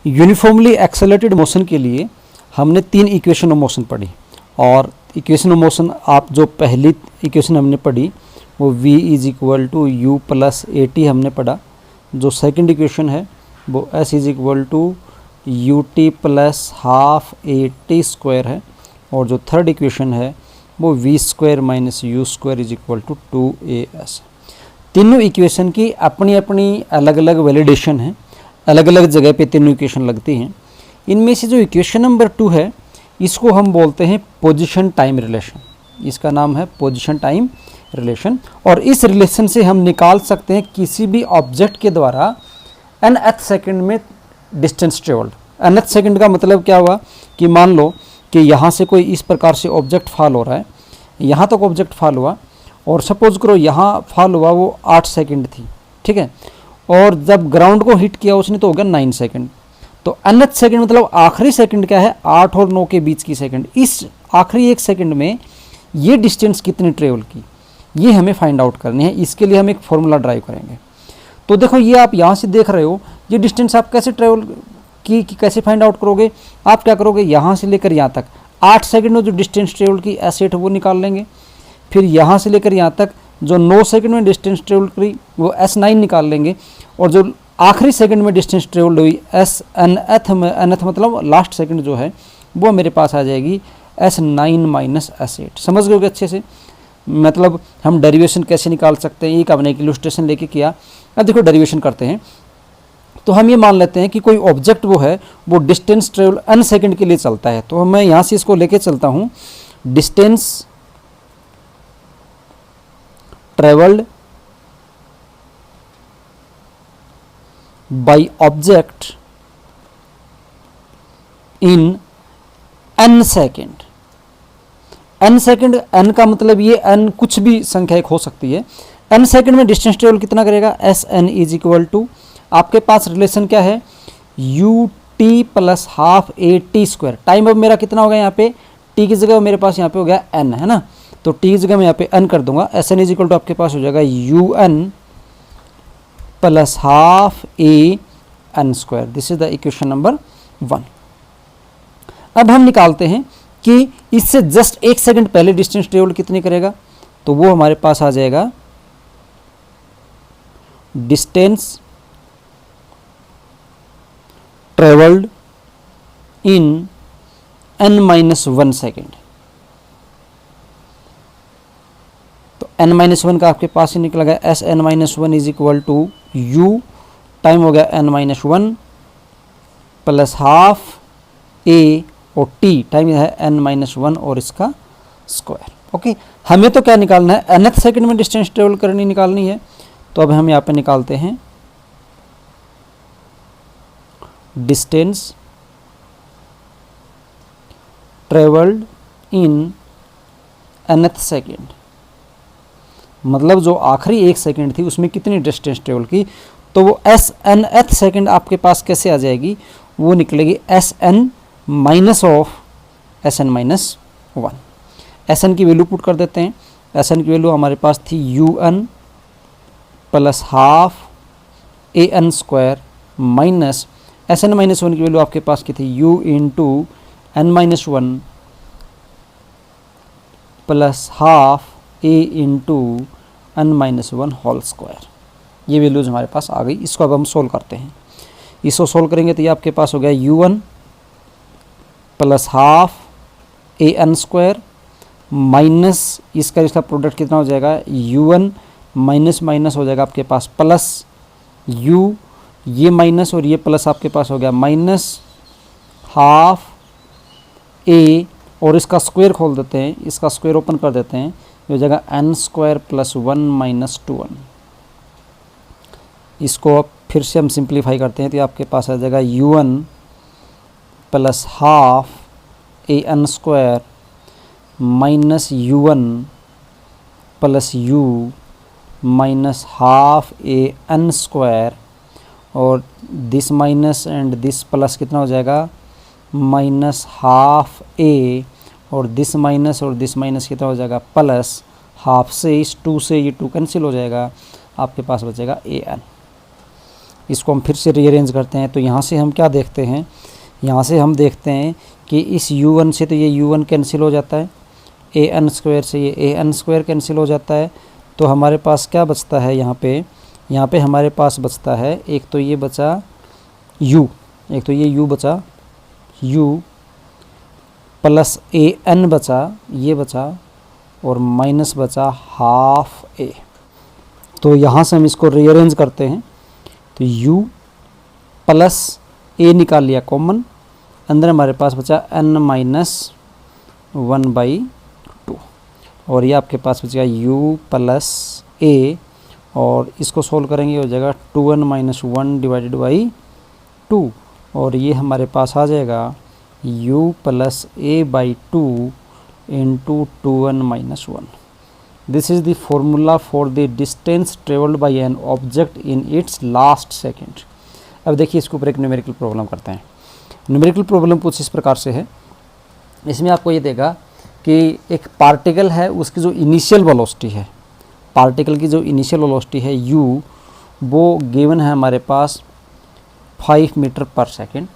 Uniformly accelerated motion के लिए हमने 3 इक्वेशन ऑफ मोशन पढ़ी, और इक्वेशन ऑफ मोशन आप जो पहली इक्वेशन हमने पढ़ी वो v is equal to u plus a t हमने पढ़ा। जो सेकंड इक्वेशन है वो s is equal to u t plus half a t square है, और जो थर्ड इक्वेशन है वो v square minus u square is equal to 2as। तीनों इक्वेशन की अपनी अपनी अलग अलग वैलिडेशन है, अलग अलग जगह पे तीनों इक्वेशन लगती हैं। इनमें से जो इक्वेशन नंबर 2 है इसको हम बोलते हैं पोजीशन टाइम रिलेशन, इसका नाम है पोजीशन टाइम रिलेशन। और इस रिलेशन से हम निकाल सकते हैं किसी भी ऑब्जेक्ट के द्वारा nth सेकंड में डिस्टेंस ट्रेवल्ड। nth सेकंड का मतलब क्या हुआ कि मान लो कि यहाँ से कोई इस प्रकार से ऑब्जेक्ट फॉल हो रहा है, यहाँ तक ऑब्जेक्ट फॉल हुआ, और सपोज करो यहाँ फॉल हुआ वो 8 सेकंड थी, ठीक है, और जब ग्राउंड को हिट किया उसने तो हो गया 9 सेकंड। तो nth सेकंड मतलब आखिरी सेकंड क्या है, 8 और 9 के बीच की सेकंड। इस आखिरी 1 सेकंड में ये डिस्टेंस कितनी ट्रेवल की, ये हमें फाइंड आउट करनी है। इसके लिए हम एक फॉर्मूला ड्राइव करेंगे। तो देखो ये आप यहाँ से देख रहे हो, ये डिस्टेंस आप कैसे ट्रेवल की कैसे फाइंड आउट करोगे। आप क्या करोगे, यहाँ से लेकर यहाँ तक 8 सेकंड में जो डिस्टेंस ट्रेवल की S8 वो निकाल लेंगे। फिर यहाँ से लेकर यहाँ तक जो 9 सेकंड में डिस्टेंस ट्रेवल करी वो S9 निकाल लेंगे, और जो आखिरी सेकंड में डिस्टेंस ट्रेवल्ड हुई nth में, nth मतलब लास्ट सेकंड जो है वो मेरे पास आ जाएगी S9 माइनस S8। समझ गए अच्छे से, मतलब हम डेरिवेशन कैसे निकाल सकते हैं, एक हमने एक इलस्ट्रेशन लेके किया। अब देखो डेरिवेशन करते हैं। तो हम ये मान लेते हैं कि कोई ऑब्जेक्ट वो है वो डिस्टेंस ट्रेवल n सेकंड के लिए चलता है। तो मैं यहाँ से इसको लेके चलता हूँ, distance travelled by object in n second. n second, n का मतलब ये n कुछ भी संख्या एक हो सकती है। n सेकेंड में डिस्टेंस ट्रेवल कितना करेगा, Sn इज इक्वल टू, आपके पास रिलेशन क्या है, you t plus half a t square. Time अब मेरा कितना होगा, यहाँ पे t की जगह मेरे पास यहाँ पे हो गया n, है ना, तो t की जगह मैं यहाँ पे n कर दूंगा। Sn इज इक्वल टू आपके पास हो जाएगा un plus half a n square. This is the equation number 1। अब हम निकालते हैं कि इससे जस्ट 1 सेकंड पहले डिस्टेंस ट्रेवल कितनी करेगा, तो वो हमारे पास आ जाएगा distance travelled in n-1 second. तो n-1 का आपके पास ही निकला गया Sn-1 is equal to u, time हो गया n-1 प्लस हाफ a, और t टाइम है n-1 और इसका स्क्वायर। ओके, हमें तो क्या निकालना है, nth सेकंड में डिस्टेंस ट्रेवल निकालनी है। तो अब हम यहाँ पे निकालते हैं distance travelled in nth second, मतलब जो आखिरी 1 सेकेंड थी उसमें कितनी डिस्टेंस ट्रेवल की, तो वो Snth सेकेंड आपके पास कैसे आ जाएगी, वो निकलेगी Sn minus of Sn-1। Sn की वैल्यू पुट कर देते हैं। Sn की वैल्यू हमारे पास थी un plus half a n square minus Sn-1 की वैल्यू आपके पास की थी u into n-1 plus half a into n-1 whole square. ये वैल्यूज हमारे पास आ गई। इसको अब हम सोल्व करते हैं। इसको सोल्व करेंगे तो ये आपके पास हो गया u1 plus half a n square minus इसका प्रोडक्ट कितना हो जाएगा, u1 माइनस माइनस हो जाएगा आपके पास प्लस u, ये माइनस और ये प्लस आपके पास हो गया माइनस हाफ a, और इसका स्क्वायर खोल देते हैं, इसका स्क्वायर ओपन कर देते हैं, ये हो जाएगा n square plus 1 minus 2n। इसको अब फिर से हम सिंप्लीफाई करते हैं तो आपके पास आ जाएगा u1 plus half a n square minus u1 plus u minus half a n square, और this minus and this plus कितना हो जाएगा माइनस हाफ ए, और दिस माइनस कितना हो जाएगा प्लस हाफ से, इस 2 से ये 2 कैंसिल हो जाएगा, आपके पास बचेगा ए एन। इसको हम फिर से रीअरेंज करते हैं। तो यहाँ से हम क्या देखते हैं, यहाँ से हम देखते हैं कि इस u1 से तो ये u1 कैंसिल हो जाता है, an स्क्वायर से ये an स्क्वायर कैंसिल हो जाता है। तो हमारे पास क्या बचता है यहाँ पे हमारे पास बचता है, एक तो ये बचा u, एक तो ये u बचा, u प्लस an बचा, ये बचा, और माइनस बचा हाफ a। तो यहाँ से हम इसको रीअरेंज करते हैं। तो u प्लस a निकाल लिया कॉमन, अंदर हमारे पास बचा n माइनस 1/2, और ये आपके पास बचेगा u प्लस a, और इसको सोल्व करेंगे हो जाएगा 2n माइनस 1 डिवाइडेड बाई 2, और ये हमारे पास आ जाएगा u plus a/2 into 2n minus 1। This is the formula for the distance travelled by an object in its last second. अब देखिए इसके ऊपर एक न्यूमेरिकल प्रॉब्लम करते हैं। न्यूमेरिकल प्रॉब्लम कुछ इस प्रकार से है, इसमें आपको ये देगा कि एक पार्टिकल है, उसकी जो इनिशियल वेलोसिटी है, पार्टिकल की जो इनिशियल वेलोसिटी है u, वो गिवन है हमारे पास 5 मीटर पर सेकेंड,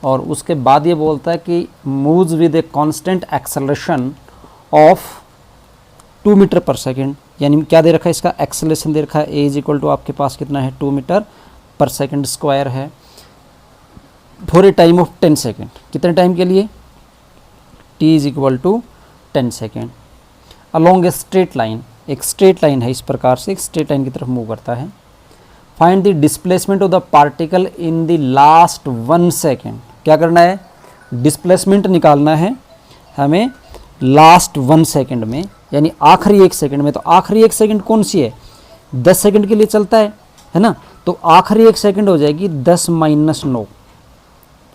और उसके बाद ये बोलता है कि moves with a constant acceleration of 2 metre per second. यानी क्या दे रखा है, इसका एक्सेलरेशन दे रखा है a इज इक्वल टू आपके पास कितना है 2 मीटर पर सेकेंड स्क्वायर है, for a time of 10 second. कितने टाइम के लिए, t is equal to 10 second along a straight line. एक स्ट्रेट लाइन है, इस प्रकार से एक स्ट्रेट लाइन की तरफ मूव करता है। Find the displacement of the particle in the last 1 second. क्या करना है, डिस्प्लेसमेंट निकालना है हमें लास्ट 1 सेकेंड में, यानी आखिरी 1 सेकेंड में। तो आखिरी 1 सेकेंड कौन सी है, 10 सेकेंड के लिए चलता है ना। तो आखिरी 1 सेकेंड हो जाएगी 10 माइनस 9।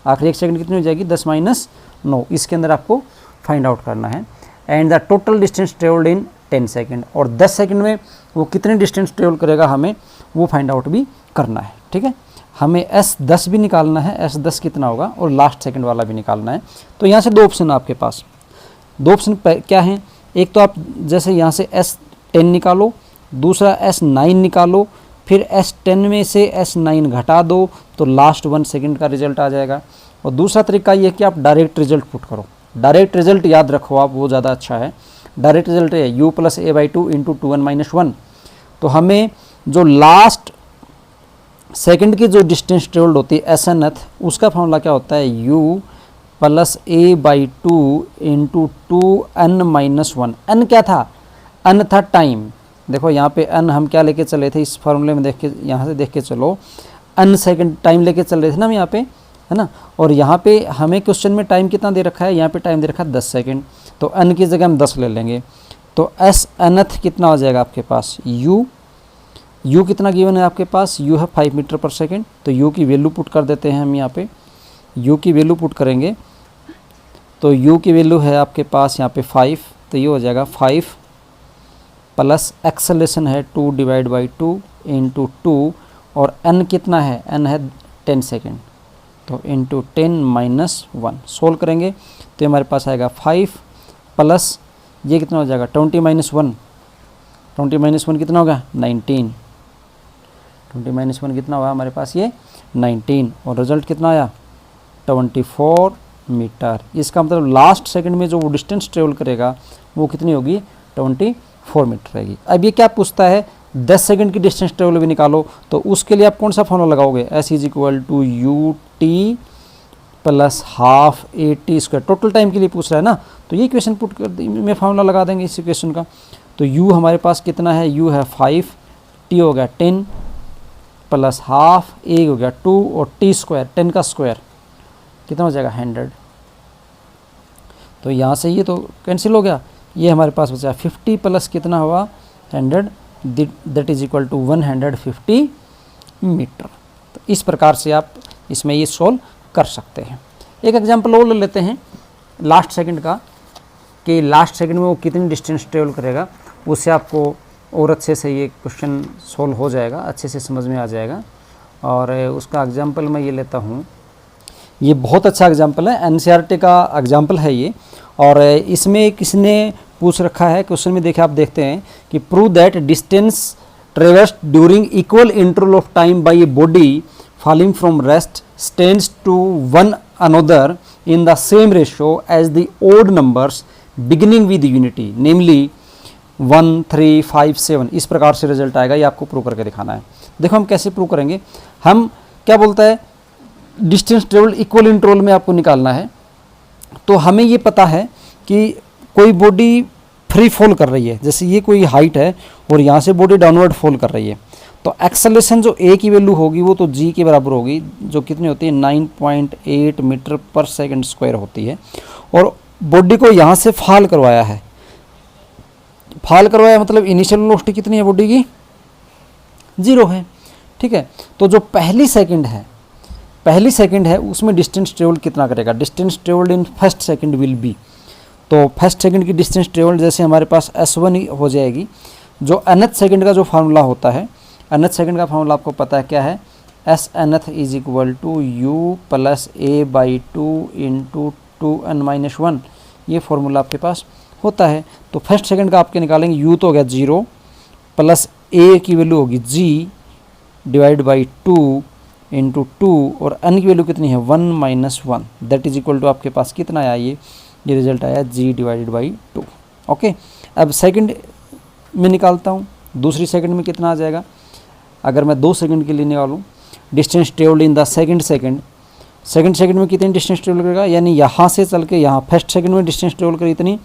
आखिरी 1 सेकेंड कितनी हो जाएगी, 10 माइनस 9। इसके अंदर आपको फाइंड आउट करना है। And the total distance travelled in 10 second, और 10 सेकेंड में वो कितने डिस्टेंस ट्रेवल करेगा हमें वो फाइंड आउट भी करना है। ठीक है, हमें S10 भी निकालना है, S10 कितना होगा, और लास्ट सेकेंड वाला भी निकालना है। तो यहाँ से 2 ऑप्शन आपके पास, 2 ऑप्शन क्या हैं, एक तो आप जैसे यहाँ से S10 निकालो, दूसरा S9 निकालो, फिर S10 में से S9 घटा दो तो लास्ट 1 सेकेंड का रिजल्ट आ जाएगा। और दूसरा तरीका ये है कि आप डायरेक्ट रिजल्ट पुट करो। डायरेक्ट रिजल्ट याद रखो आप, वो ज़्यादा अच्छा है। डायरेक्ट रिजल्ट है u plus a/2 into 2n minus 1। तो हमें जो लास्ट सेकेंड की जो डिस्टेंस ट्रेवल्ड होती है SNth, उसका फॉर्मूला क्या होता है, u plus a/2 into 2n minus 1। n क्या था, n था टाइम। देखो यहाँ पे n हम क्या लेके चले थे, इस फॉर्मूले में देख के, यहाँ से देख के चलो, n सेकेंड टाइम लेके चल रहे थे ना हम यहाँ पे, है ना। और यहाँ पे हमें क्वेश्चन में टाइम कितना दे रखा है, यहाँ पे टाइम दे रखा है 10 सेकेंड। तो n की जगह हम 10 ले लेंगे। तो SNth कितना हो जाएगा आपके पास, u कितना गिवन है आपके पास, u है 5 मीटर पर सेकेंड। तो u की वैल्यू पुट कर देते हैं हम यहाँ पे, u की वैल्यू पुट करेंगे तो u की वैल्यू है आपके पास यहाँ पे 5। तो ये हो जाएगा 5 प्लस एक्सेलरेशन है 2 डिवाइड बाई 2 इंटू 2, और n कितना है, n है 10 सेकेंड। तो इंटू 10 माइनस 1 सोल्व करेंगे तो हमारे पास आएगा 5 प्लस ये कितना हो जाएगा 20 माइनस 1। 20 माइनस 1 कितना होगा 19। 20 माइनस 1 कितना हुआ हमारे पास, ये 19, और रिजल्ट कितना आया 24 मीटर। इसका मतलब लास्ट सेकंड में जो वो डिस्टेंस ट्रेवल करेगा वो कितनी होगी, 24 मीटर रहेगी। अब ये क्या पूछता है, 10 सेकंड की डिस्टेंस ट्रेवल भी निकालो। तो उसके लिए आप कौन सा फॉर्मूला लगाओगे, S is equal to ut plus half AT square. Total time के लिए पूछ रहा है ना, तो ये इक्वेशन पुट कर में फार्मूला लगा देंगे इस इक्वेशन का। तो u हमारे पास कितना है, u है 5, t हो गया 10 प्लस हाफ, a हो गया 2, और t स्क्वायर 10 का स्क्वायर कितना हो जाएगा 100। तो यहाँ से ये तो कैंसिल हो गया, ये हमारे पास बचा 50 प्लस कितना हुआ 100, that is equal to 150 metre. तो इस प्रकार से आप इसमें ये सोल्व कर सकते हैं। एक एग्जांपल और ले लेते हैं लास्ट सेकंड का, कि लास्ट सेकंड में वो कितनी डिस्टेंस ट्रेवल करेगा, उससे आपको और अच्छे से ये क्वेश्चन सोल्व हो जाएगा, अच्छे से समझ में आ जाएगा। और उसका एग्जांपल मैं ये लेता हूँ, ये बहुत अच्छा एग्जांपल है, NCERT का एग्जांपल है ये। और इसमें किसने पूछ रखा है क्वेश्चन में, देखिए आप देखते हैं कि prove that distance traversed during equal interval of time by a body falling from rest stands to one another in the same ratio as the odd numbers beginning with unity, namely 1, 3, 5, 7। इस प्रकार से result आएगा, ये आपको prove करके दिखाना है। देखो हम कैसे प्रूव करेंगे। हम क्या बोलता है, डिस्टेंस ट्रेवल इक्वल इंटरवल में आपको निकालना है। तो हमें ये पता है कि कोई बॉडी फ्री फॉल कर रही है, जैसे ये कोई हाइट है और यहाँ से बॉडी डाउनवर्ड फॉल कर रही है, तो एक्सेलरेशन जो ए की वैल्यू होगी वो तो जी के बराबर होगी, जो कितनी होती है 9.8 मीटर पर सेकंड स्क्वायर होती है। और बॉडी को यहाँ से फॉल करवाया है, फॉल करवाया मतलब इनिशियल वेलोसिटी कितनी है बॉडी की, 0 है। ठीक है, तो जो पहली सेकंड है उसमें डिस्टेंस ट्रेवल कितना करेगा, distance travelled in first second will be, तो फर्स्ट सेकंड की डिस्टेंस ट्रेवल्ड जैसे हमारे पास S1 हो जाएगी। जो nth सेकंड का जो फार्मूला होता है, nth सेकंड का फार्मूला आपको पता है क्या है, S nth is equal to u plus a by 2 into 2n-1, ये फार्मूला आपके पास होता है। तो फर्स्ट सेकंड का आपके निकालेंगे, u तो हो गया 0 प्लस a की वैल्यू होगी g डिवाइड बाई 2 इंटू 2 और n की वैल्यू कितनी है 1-1, दैट इज इक्वल टू आपके पास कितना आया, ये रिजल्ट आया g डिवाइडेड बाई 2। ओके, अब सेकंड में निकालता हूँ, दूसरी सेकंड में कितना आ जाएगा। अगर मैं 2 सेकंड के लिए निकालूँ, distance travelled in the second second में कितनी डिस्टेंस ट्रेवल करेगा, यानी यहाँ से चल के यहाँ फर्स्ट सेकंड में डिस्टेंस ट्रेवल करी इतनी,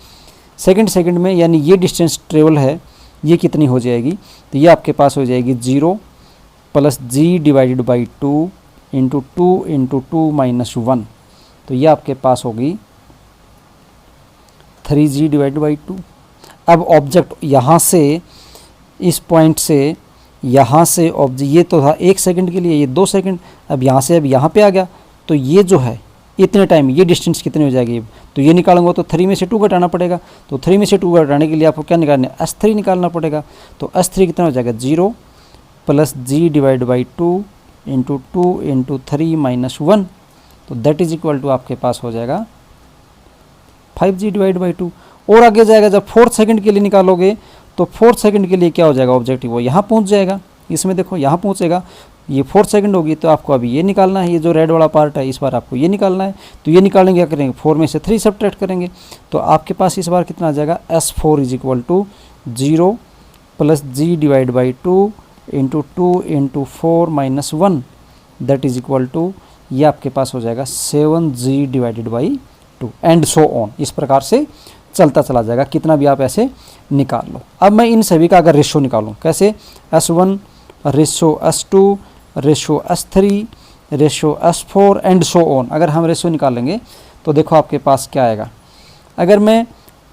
सेकंड में यानी ये डिस्टेंस ट्रेवल है ये कितनी हो जाएगी, तो ये आपके पास हो जाएगी 0 plus g divided by 2 into 2 into 2-1, तो ये आपके पास होगी 3g डिवाइडेड बाई 2। अब ऑब्जेक्ट यहाँ से इस पॉइंट से यहाँ से ऑब्जेक्ट ये तो था 1 सेकंड के लिए, ये 2 सेकंड, अब यहाँ से अब यहाँ पे आ गया, तो ये जो है इतने टाइम ये डिस्टेंस कितनी हो जाएगी, तो ये निकालूंगा तो 3 में से 2 घटाना पड़ेगा, तो 3 में से 2 घटाने के लिए आपको क्या निकालना है, S3 निकालना पड़ेगा। तो S3 कितना हो जाएगा 0 plus g divide by 2 into 2 into 3-1, तो दैट इज इक्वल टू आपके पास हो जाएगा 5g डिवाइड बाई 2। और आगे जाएगा, जब 4th सेकंड के लिए निकालोगे तो 4th सेकंड के लिए क्या हो जाएगा, ऑब्जेक्टिव वो यहाँ पहुँच जाएगा, इसमें देखो यहाँ पहुँचेगा, ये 4th सेकंड होगी, तो आपको अभी ये निकालना है, ये जो रेड वाला पार्ट है इस बार आपको ये निकालना है। तो ये निकालेंगे क्या करेंगे, 4 में से 3 सब्ट्रैक्ट करेंगे, तो आपके पास इस बार कितना आ जाएगा, S4 is equal to 0 plus g divide by 2 into 2 into 4-1, that is equal to ये आपके पास हो जाएगा 7g divided by 2 and so on. इस प्रकार से चलता चला जाएगा, कितना भी आप ऐसे निकाल लो। अब मैं इन सभी का अगर रेशो निकालूं, कैसे, S1 ratio S2 ratio S3 ratio S4 and so on, अगर हम रेशो निकालेंगे तो देखो आपके पास क्या आएगा। अगर मैं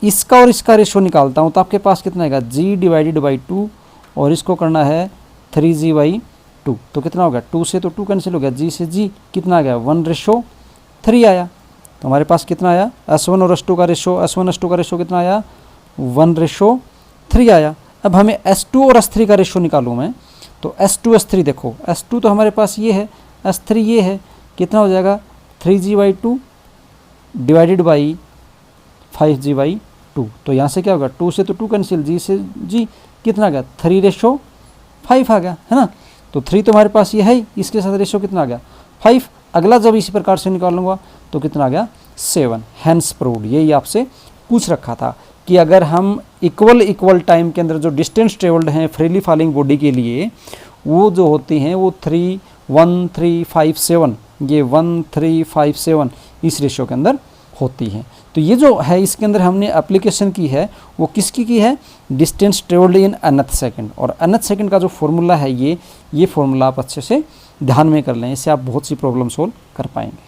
इसका और इसका रेशो निकालता हूँ तो आपके पास कितना आएगा, g डिवाइडेड बाई 2 और इसको करना है 3g बाई 2, तो कितना हो गया, 2 से तो 2 कैंसिल हो गया, g से g कितना आ गया 1:3 आया। तो हमारे पास कितना आया, S1 और S2 का रेशो कितना आया 1:3 आया। अब हमें S2 और S3 का रेशो निकालूँ मैं, तो S2 S3 देखो, S2 तो हमारे पास ये है, S3 ये है, कितना हो जाएगा 3g by 2 divided by 5g by 2, तो यहाँ से क्या होगा 2 से तो 2 कैंसिल, g से g कितना आ गया 3:5 आ गया, है ना। तो 3 तो हमारे पास ये है, इसके साथ रेशो कितना आ गया 5। अगला जब इसी प्रकार से निकालूंगा तो कितना आ गया 7। हैंस प्रूव्ड, यही आपसे पूछ रखा था कि अगर हम इक्वल टाइम के अंदर जो डिस्टेंस ट्रेवल्ड हैं फ्रीली फॉलिंग बॉडी के लिए, वो जो होती हैं वो 3, 1, 3, 5, 7, ये 1, 3, 5, 7 इस रेशियो के अंदर होती हैं। तो ये जो है इसके अंदर हमने एप्लीकेशन की है वो किसकी की है, distance travelled in nth second. और nth सेकंड का जो फॉर्मूला है ये फॉर्मूला आप अच्छे से ध्यान में कर लें, इससे आप बहुत सी प्रॉब्लम सोल्व कर पाएंगे।